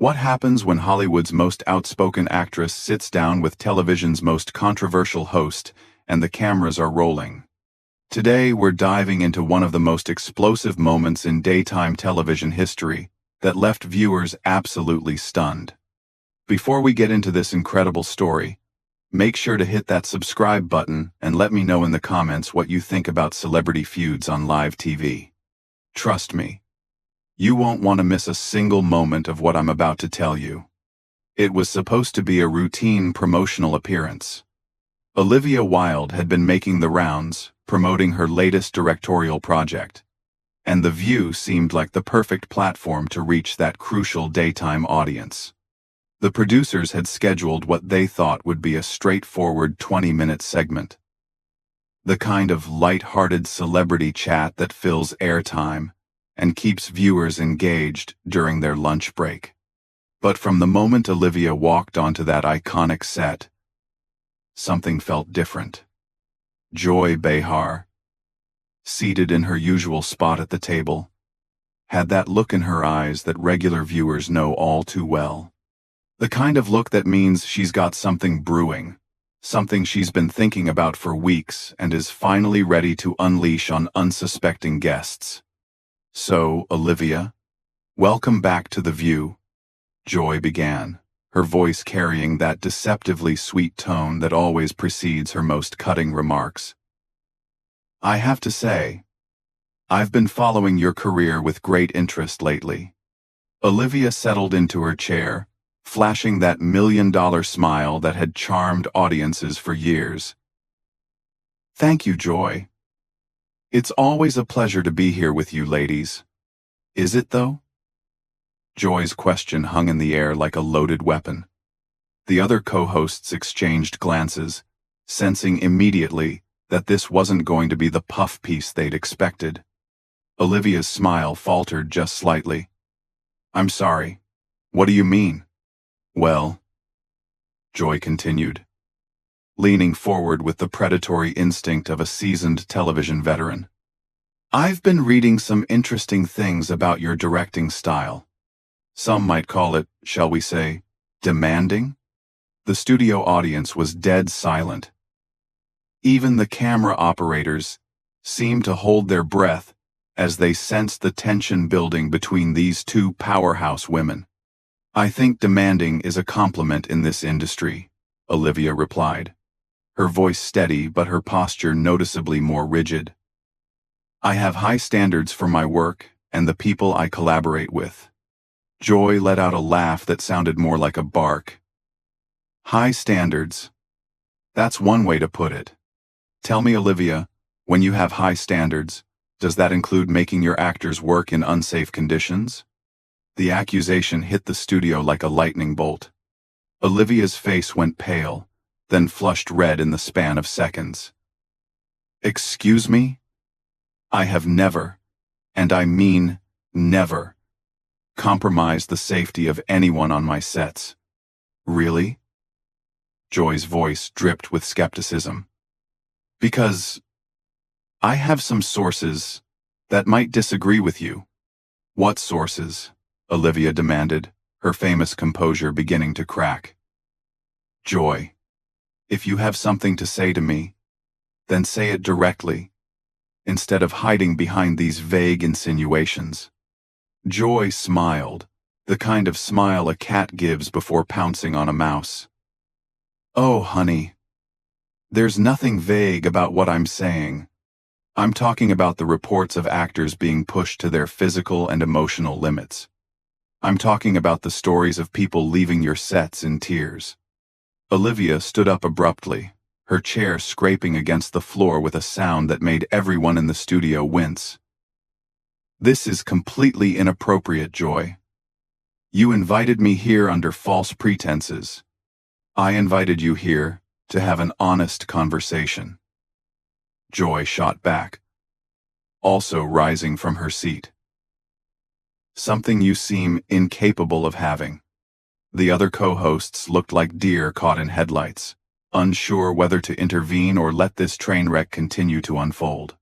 What happens when Hollywood's most outspoken actress sits down with television's most controversial host and the cameras are rolling? Today, we're diving into one of the most explosive moments in daytime television history that left viewers absolutely stunned. Before we get into this incredible story, make sure to hit that subscribe button and let me know in the comments what you think about celebrity feuds on live TV. Trust me, you won't want to miss a single moment of what I'm about to tell you. It was supposed to be a routine promotional appearance. Olivia Wilde had been making the rounds, promoting her latest directorial project, and The View seemed like the perfect platform to reach that crucial daytime audience. The producers had scheduled what they thought would be a straightforward 20-minute segment. The kind of light-hearted celebrity chat that fills airtime and keeps viewers engaged during their lunch break. But from the moment Olivia walked onto that iconic set, something felt different. Joy Behar, seated in her usual spot at the table, had that look in her eyes that regular viewers know all too well. The kind of look that means she's got something brewing, something she's been thinking about for weeks and is finally ready to unleash on unsuspecting guests. "So, Olivia, welcome back to The View," Joy began, her voice carrying that deceptively sweet tone that always precedes her most cutting remarks. "I have to say, I've been following your career with great interest lately." Olivia settled into her chair, flashing that million-dollar smile that had charmed audiences for years. "Thank you, Joy. It's always a pleasure to be here with you ladies." "Is it, though?" Joy's question hung in the air like a loaded weapon. The other co-hosts exchanged glances, sensing immediately that this wasn't going to be the puff piece they'd expected. Olivia's smile faltered just slightly. "I'm sorry. What do you mean?" "Well," Joy continued, leaning forward with the predatory instinct of a seasoned television veteran, "I've been reading some interesting things about your directing style. Some might call it, shall we say, demanding?" The studio audience was dead silent. Even the camera operators seemed to hold their breath as they sensed the tension building between these two powerhouse women. "I think demanding is a compliment in this industry," Olivia replied, her voice steady but her posture noticeably more rigid. "I have high standards for my work and the people I collaborate with." Joy let out a laugh that sounded more like a bark. "High standards. That's one way to put it. Tell me, Olivia, when you have high standards, does that include making your actors work in unsafe conditions?" The accusation hit the studio like a lightning bolt. Olivia's face went pale, then flushed red in the span of seconds. "Excuse me? I have never, and I mean never, compromised the safety of anyone on my sets." "Really?" Joy's voice dripped with skepticism. "Because I have some sources that might disagree with you." "What sources?" Olivia demanded, her famous composure beginning to crack. "Joy, if you have something to say to me, then say it directly, instead of hiding behind these vague insinuations." Joy smiled, the kind of smile a cat gives before pouncing on a mouse. "Oh, honey, there's nothing vague about what I'm saying. I'm talking about the reports of actors being pushed to their physical and emotional limits. I'm talking about the stories of people leaving your sets in tears." Olivia stood up abruptly, her chair scraping against the floor with a sound that made everyone in the studio wince. "This is completely inappropriate, Joy. You invited me here under false pretenses. I invited you here to have an honest conversation." Joy shot back, also rising from her seat. "Something you seem incapable of having." The other co-hosts looked like deer caught in headlights, unsure whether to intervene or let this train wreck continue to unfold.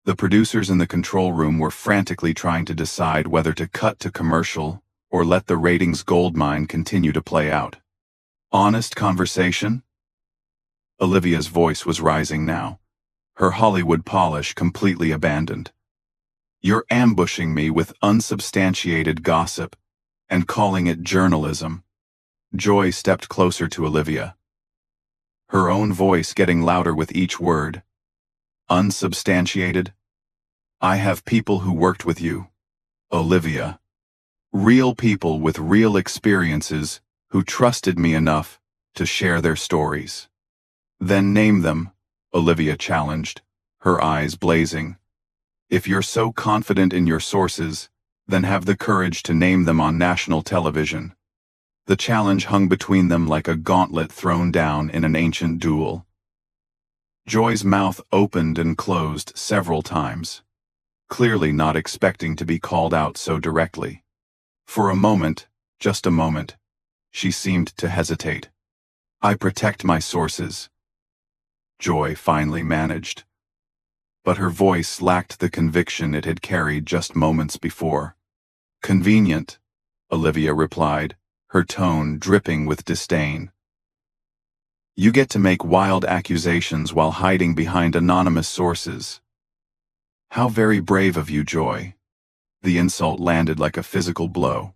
The producers in the control room were frantically trying to decide whether to cut to commercial or let the ratings goldmine continue to play out? Honest conversation? Olivia's voice was rising now, her Hollywood polish completely abandoned. You're ambushing me with unsubstantiated gossip and calling it journalism. Joy stepped closer to Olivia, her own voice getting louder with each word. Unsubstantiated? I have people who worked with you, Olivia. Real people with real experiences who trusted me enough to share their stories. Then name them, Olivia challenged, her eyes blazing. If you're so confident in your sources, then have the courage to name them on national television. The challenge hung between them like a gauntlet thrown down in an ancient duel. Joy's mouth opened and closed several times, clearly not expecting to be called out so directly. For a moment, just a moment, she seemed to hesitate. I protect my sources, Joy finally managed. But her voice lacked the conviction it had carried just moments before. Convenient, Olivia replied, her tone dripping with disdain. You get to make wild accusations while hiding behind anonymous sources. How very brave of you, Joy. The insult landed like a physical blow.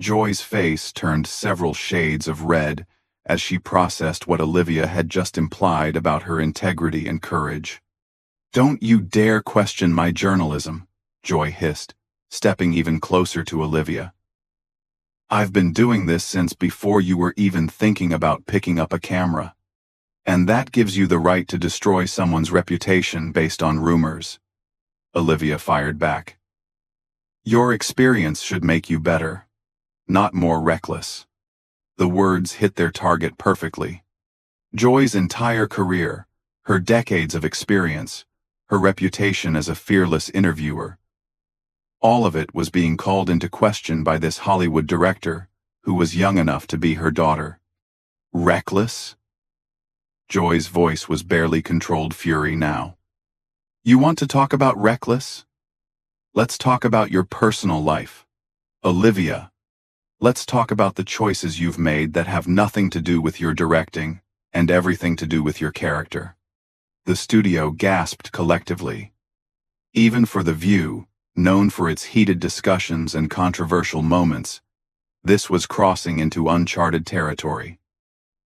Joy's face turned several shades of red as she processed what Olivia had just implied about her integrity and courage. Don't you dare question my journalism, Joy hissed, stepping even closer to Olivia. I've been doing this since before you were even thinking about picking up a camera. And that gives you the right to destroy someone's reputation based on rumors. Olivia fired back. Your experience should make you better, not more reckless. The words hit their target perfectly. Joy's entire career, her decades of experience, her reputation as a fearless interviewer, all of it was being called into question by this Hollywood director who was young enough to be her daughter. Reckless? Joy's voice was barely controlled fury now. You want to talk about reckless? Let's talk about your personal life. Olivia, let's talk about the choices you've made that have nothing to do with your directing and everything to do with your character. The studio gasped collectively. Even for The View, known for its heated discussions and controversial moments, this was crossing into uncharted territory.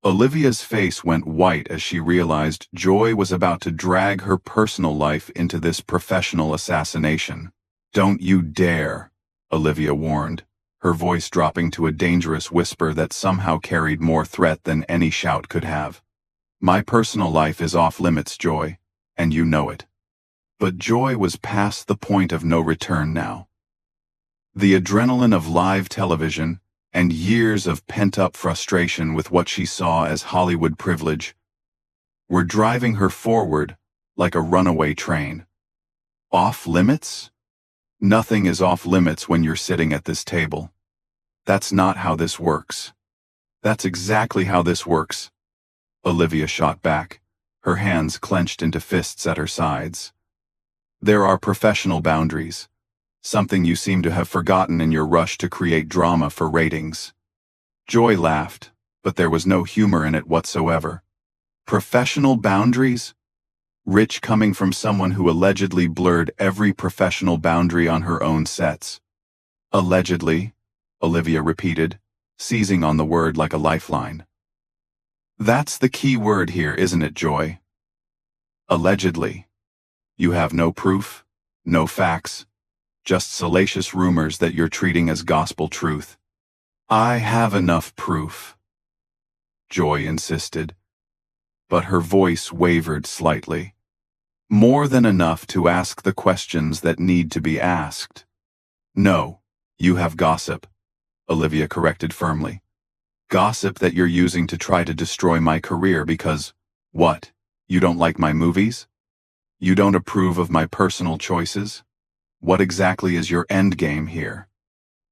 Olivia's face went white as she realized Joy was about to drag her personal life into this professional assassination. Don't you dare, Olivia warned, her voice dropping to a dangerous whisper that somehow carried more threat than any shout could have. My personal life is off limits, Joy, and you know it. But Joy was past the point of no return now. The adrenaline of live television and years of pent-up frustration with what she saw as Hollywood privilege were driving her forward like a runaway train. Off limits? Nothing is off limits when you're sitting at this table. That's not how this works. That's exactly how this works. Olivia shot back, her hands clenched into fists at her sides. There are professional boundaries, something you seem to have forgotten in your rush to create drama for ratings. Joy laughed, but there was no humor in it whatsoever. Professional boundaries? Rich coming from someone who allegedly blurred every professional boundary on her own sets. Allegedly, Olivia repeated, seizing on the word like a lifeline. That's the key word here, isn't it, Joy? Allegedly. You have no proof, no facts, just salacious rumors that you're treating as gospel truth. I have enough proof, Joy insisted, but her voice wavered slightly. More than enough to ask the questions that need to be asked. No, you have gossip, Olivia corrected firmly. Gossip that you're using to try to destroy my career because, what, you don't like my movies? You don't approve of my personal choices? What exactly is your endgame here?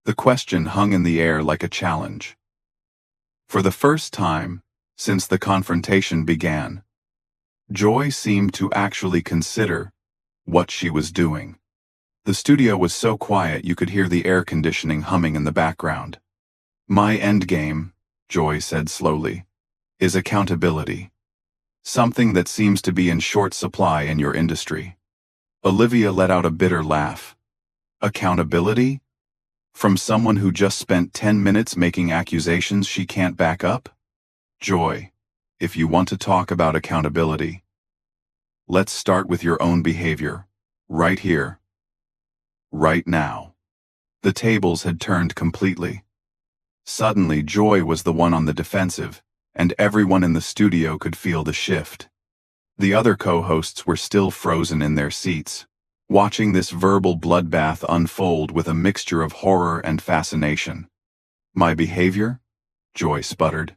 The question hung in the air like a challenge. For the first time, since the confrontation began, Joy seemed to actually consider what she was doing. The studio was so quiet you could hear the air conditioning humming in the background. My endgame, Joy said slowly, is accountability. Something that seems to be in short supply in your industry. Olivia let out a bitter laugh. Accountability? From someone who just spent 10 minutes making accusations she can't back up? Joy, if you want to talk about accountability, let's start with your own behavior, right here, right now. The tables had turned completely. Suddenly, Joy was the one on the defensive, and everyone in the studio could feel the shift. The other co-hosts were still frozen in their seats, watching this verbal bloodbath unfold with a mixture of horror and fascination. My behavior? Joy sputtered.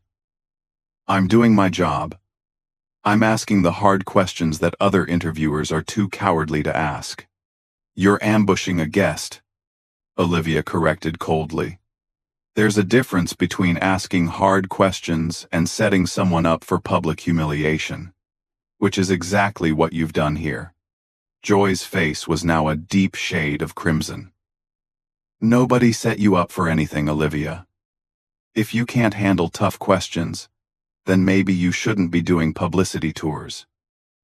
I'm doing my job. I'm asking the hard questions that other interviewers are too cowardly to ask. You're ambushing a guest, Olivia corrected coldly. There's a difference between asking hard questions and setting someone up for public humiliation, which is exactly what you've done here. Joy's face was now a deep shade of crimson. Nobody set you up for anything, Olivia. If you can't handle tough questions, then maybe you shouldn't be doing publicity tours.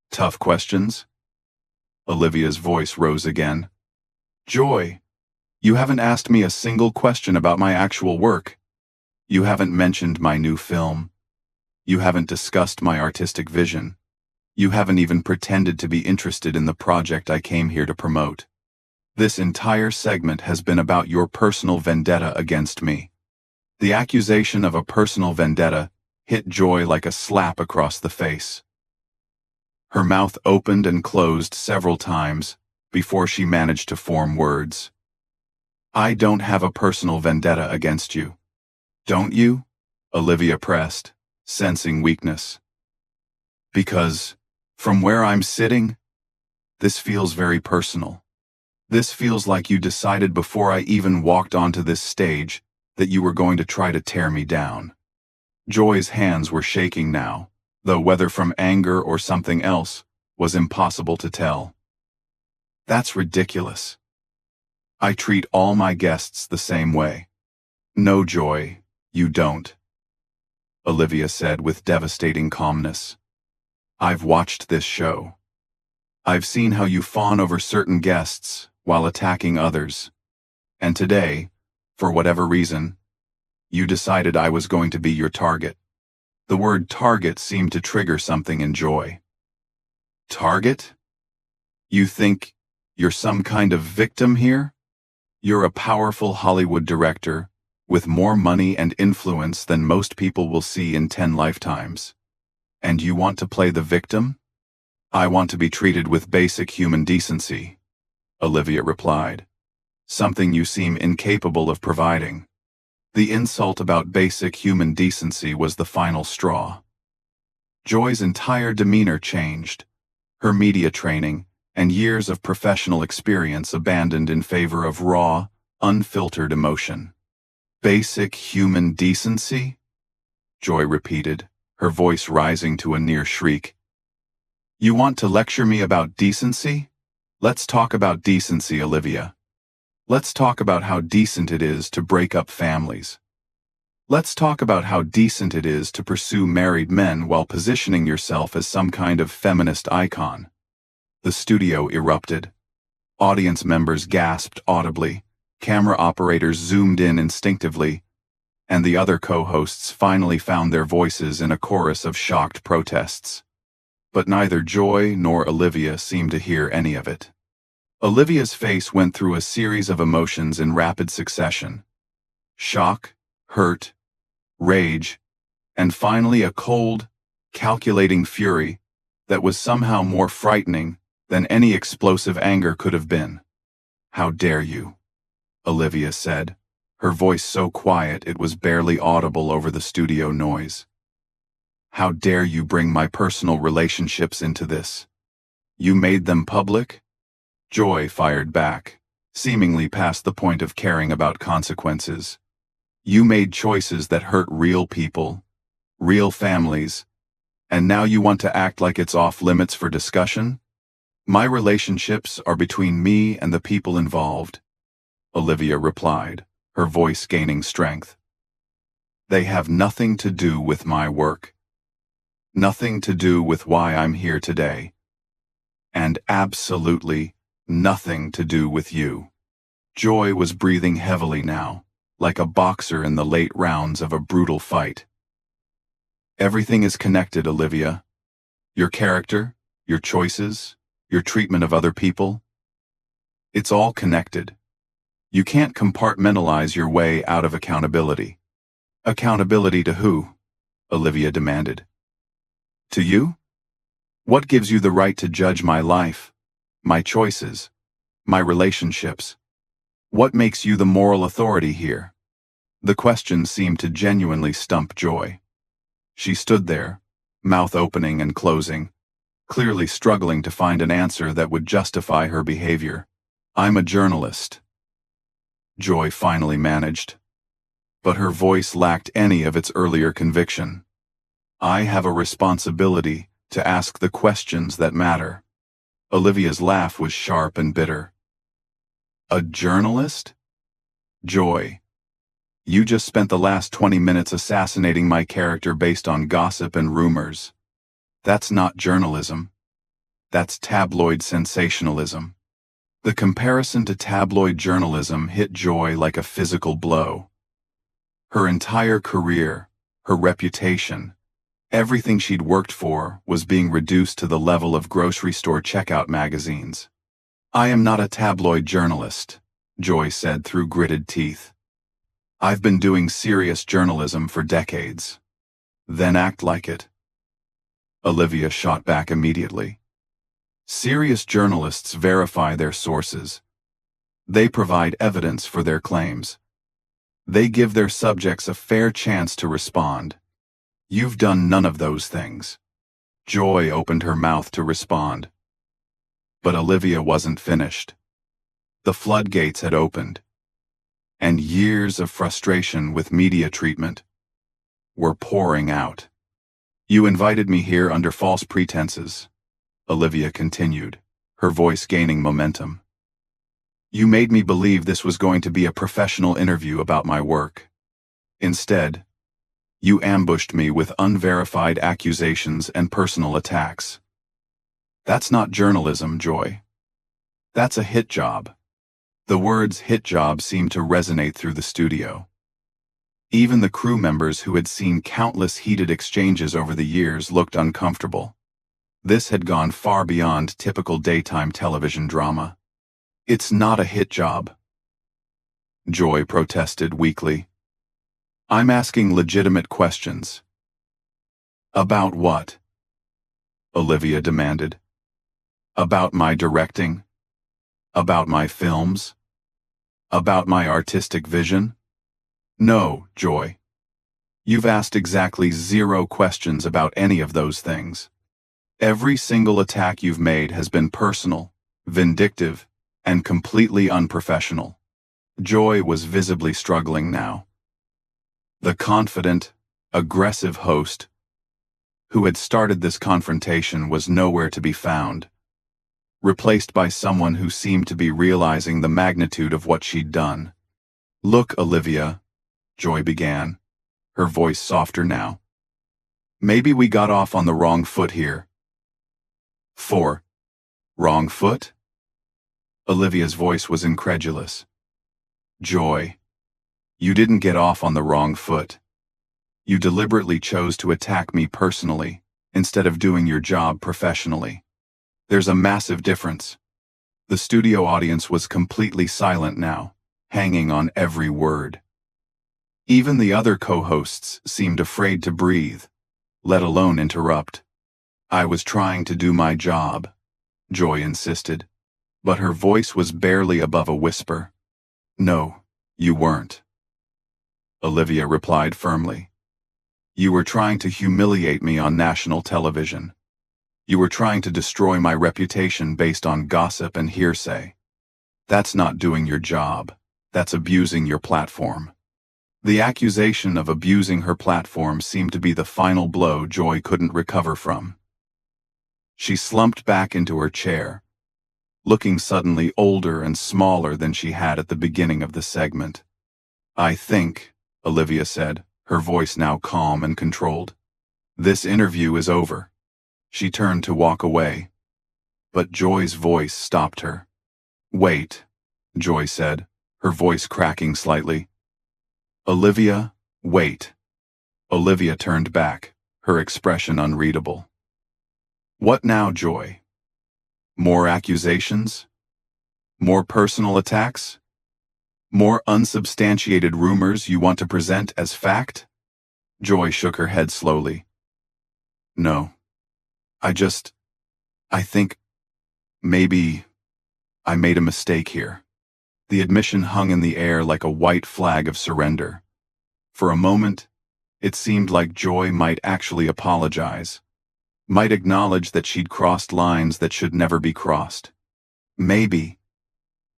Tough questions? Olivia's voice rose again. Joy, you haven't asked me a single question about my actual work. You haven't mentioned my new film. You haven't discussed my artistic vision. You haven't even pretended to be interested in the project I came here to promote. This entire segment has been about your personal vendetta against me. The accusation of a personal vendetta hit Joy like a slap across the face. Her mouth opened and closed several times before she managed to form words. I don't have a personal vendetta against you. Don't you? Olivia pressed, sensing weakness. Because, from where I'm sitting, this feels very personal. This feels like you decided before I even walked onto this stage that you were going to try to tear me down. Joy's hands were shaking now, though whether from anger or something else was impossible to tell. That's ridiculous. I treat all my guests the same way. No, Joy, you don't, Olivia said with devastating calmness. I've watched this show. I've seen how you fawn over certain guests while attacking others. And today, for whatever reason, you decided I was going to be your target. The word target seemed to trigger something in Joy. Target? You think you're some kind of victim here? You're a powerful Hollywood director with more money and influence than most people will see in 10 lifetimes. And you want to play the victim? I want to be treated with basic human decency, Olivia replied. Something you seem incapable of providing. The insult about basic human decency was the final straw. Joy's entire demeanor changed, her media training and years of professional experience abandoned in favor of raw, unfiltered emotion. Basic human decency? Joy repeated, her voice rising to a near shriek. You want to lecture me about decency? Let's talk about decency, Olivia. Let's talk about how decent it is to break up families. Let's talk about how decent it is to pursue married men while positioning yourself as some kind of feminist icon. The studio erupted. Audience members gasped audibly, camera operators zoomed in instinctively, and the other co-hosts finally found their voices in a chorus of shocked protests. But neither Joy nor Olivia seemed to hear any of it. Olivia's face went through a series of emotions in rapid succession. Shock, hurt, rage, and finally a cold, calculating fury that was somehow more frightening than any explosive anger could have been. How dare you? Olivia said, her voice so quiet it was barely audible over the studio noise. How dare you bring my personal relationships into this? You made them public? Joy fired back, seemingly past the point of caring about consequences. You made choices that hurt real people, real families, and now you want to act like it's off limits for discussion? My relationships are between me and the people involved, Olivia replied, her voice gaining strength. They have nothing to do with my work. Nothing to do with why I'm here today. And absolutely nothing to do with you. Joy was breathing heavily now, like a boxer in the late rounds of a brutal fight. Everything is connected, Olivia. Your character, your choices, your treatment of other people. It's all connected. You can't compartmentalize your way out of accountability. Accountability to who? Olivia demanded. To you? What gives you the right to judge my life, my choices, my relationships? What makes you the moral authority here? The question seemed to genuinely stump Joy. She stood there, mouth opening and closing, clearly struggling to find an answer that would justify her behavior. I'm a journalist, Joy finally managed. But her voice lacked any of its earlier conviction. I have a responsibility to ask the questions that matter. Olivia's laugh was sharp and bitter. A journalist? Joy, you just spent the last 20 minutes assassinating my character based on gossip and rumors. That's not journalism. That's tabloid sensationalism. The comparison to tabloid journalism hit Joy like a physical blow. Her entire career, her reputation, everything she'd worked for was being reduced to the level of grocery store checkout magazines. I am not a tabloid journalist, Joy said through gritted teeth. I've been doing serious journalism for decades. Then act like it. Olivia shot back immediately. Serious journalists verify their sources. They provide evidence for their claims. They give their subjects a fair chance to respond. You've done none of those things. Joy opened her mouth to respond. But Olivia wasn't finished. The floodgates had opened. And years of frustration with media treatment were pouring out. You invited me here under false pretenses, Olivia continued, her voice gaining momentum. You made me believe this was going to be a professional interview about my work. Instead, you ambushed me with unverified accusations and personal attacks. That's not journalism, Joy. That's a hit job. The words hit job seemed to resonate through the studio. Even the crew members who had seen countless heated exchanges over the years looked uncomfortable. This had gone far beyond typical daytime television drama. It's not a hit job, Joy protested weakly. I'm asking legitimate questions. About what? Olivia demanded. About my directing? About my films? About my artistic vision? No, Joy. You've asked exactly 0 questions about any of those things. Every single attack you've made has been personal, vindictive, and completely unprofessional. Joy was visibly struggling now. The confident, aggressive host who had started this confrontation was nowhere to be found, replaced by someone who seemed to be realizing the magnitude of what she'd done. Look, Olivia, Joy began, her voice softer now. Maybe we got off on the wrong foot here. Wrong foot? Olivia's voice was incredulous. Joy, you didn't get off on the wrong foot. You deliberately chose to attack me personally, instead of doing your job professionally. There's a massive difference. The studio audience was completely silent now, hanging on every word. Even the other co-hosts seemed afraid to breathe, let alone interrupt. I was trying to do my job, Joy insisted, but her voice was barely above a whisper. No, you weren't, Olivia replied firmly. You were trying to humiliate me on national television. You were trying to destroy my reputation based on gossip and hearsay. That's not doing your job. That's abusing your platform. The accusation of abusing her platform seemed to be the final blow Joy couldn't recover from. She slumped back into her chair, looking suddenly older and smaller than she had at the beginning of the segment. "I think," Olivia said, her voice now calm and controlled, "this interview is over." She turned to walk away, but Joy's voice stopped her. "Wait," Joy said, her voice cracking slightly. "Olivia, wait." Olivia turned back, her expression unreadable. "What now, Joy? More accusations? More personal attacks? More unsubstantiated rumors you want to present as fact?" Joy shook her head slowly. "No. I think maybe I made a mistake here." The admission hung in the air like a white flag of surrender. For a moment, it seemed like Joy might actually apologize, might acknowledge that she'd crossed lines that should never be crossed. "Maybe,"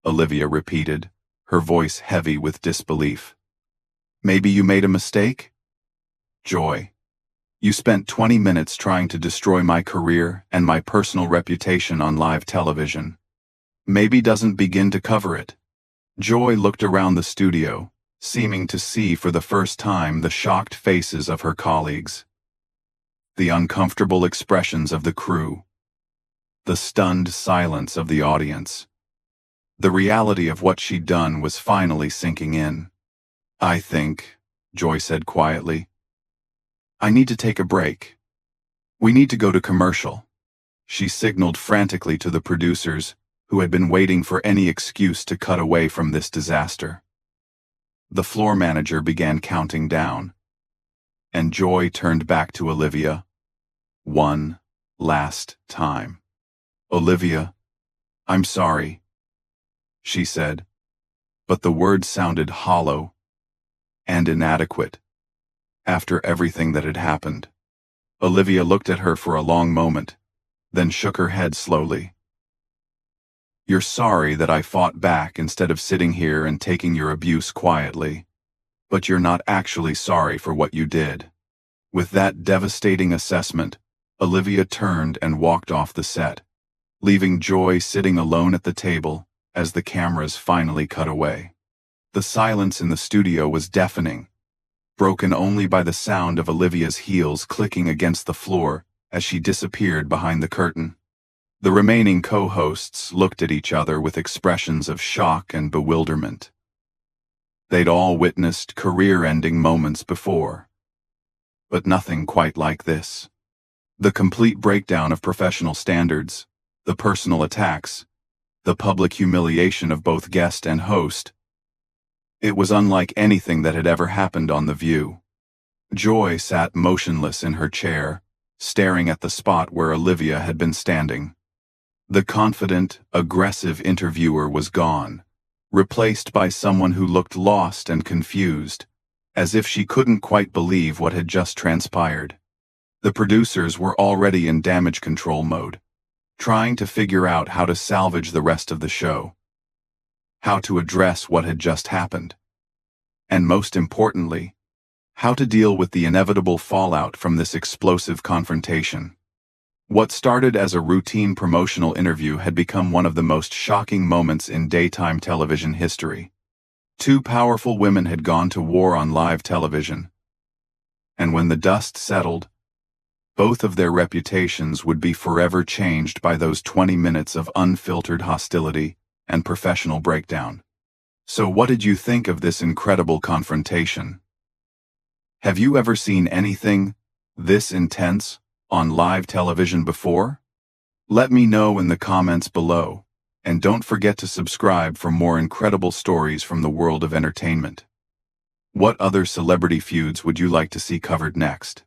Olivia repeated, her voice heavy with disbelief. "Maybe you made a mistake? Joy, you spent 20 minutes trying to destroy my career and my personal reputation on live television. Maybe doesn't begin to cover it." Joy looked around the studio, seeming to see for the first time the shocked faces of her colleagues, the uncomfortable expressions of the crew, the stunned silence of the audience. The reality of what she'd done was finally sinking in. "I think," Joy said quietly, "I need to take a break. We need to go to commercial." She signaled frantically to the producers, who had been waiting for any excuse to cut away from this disaster. The floor manager began counting down, and Joy turned back to Olivia. One last time. "Olivia, I'm sorry," she said, but the words sounded hollow and inadequate after everything that had happened. Olivia looked at her for a long moment, then shook her head slowly. "You're sorry that I fought back instead of sitting here and taking your abuse quietly, but you're not actually sorry for what you did." With that devastating assessment, Olivia turned and walked off the set, leaving Joy sitting alone at the table as the cameras finally cut away. The silence in the studio was deafening, broken only by the sound of Olivia's heels clicking against the floor as she disappeared behind the curtain. The remaining co-hosts looked at each other with expressions of shock and bewilderment. They'd all witnessed career-ending moments before, but nothing quite like this. The complete breakdown of professional standards, the personal attacks, the public humiliation of both guest and host. It was unlike anything that had ever happened on The View. Joy sat motionless in her chair, staring at the spot where Olivia had been standing. The confident, aggressive interviewer was gone, replaced by someone who looked lost and confused, as if she couldn't quite believe what had just transpired. The producers were already in damage control mode, trying to figure out how to salvage the rest of the show, how to address what had just happened, and most importantly, how to deal with the inevitable fallout from this explosive confrontation. What started as a routine promotional interview had become one of the most shocking moments in daytime television history. Two powerful women had gone to war on live television, and when the dust settled, both of their reputations would be forever changed by those 20 minutes of unfiltered hostility and professional breakdown. So what did you think of this incredible confrontation? Have you ever seen anything this intense on live television before? Let me know in the comments below, and don't forget to subscribe for more incredible stories from the world of entertainment. What other celebrity feuds would you like to see covered next?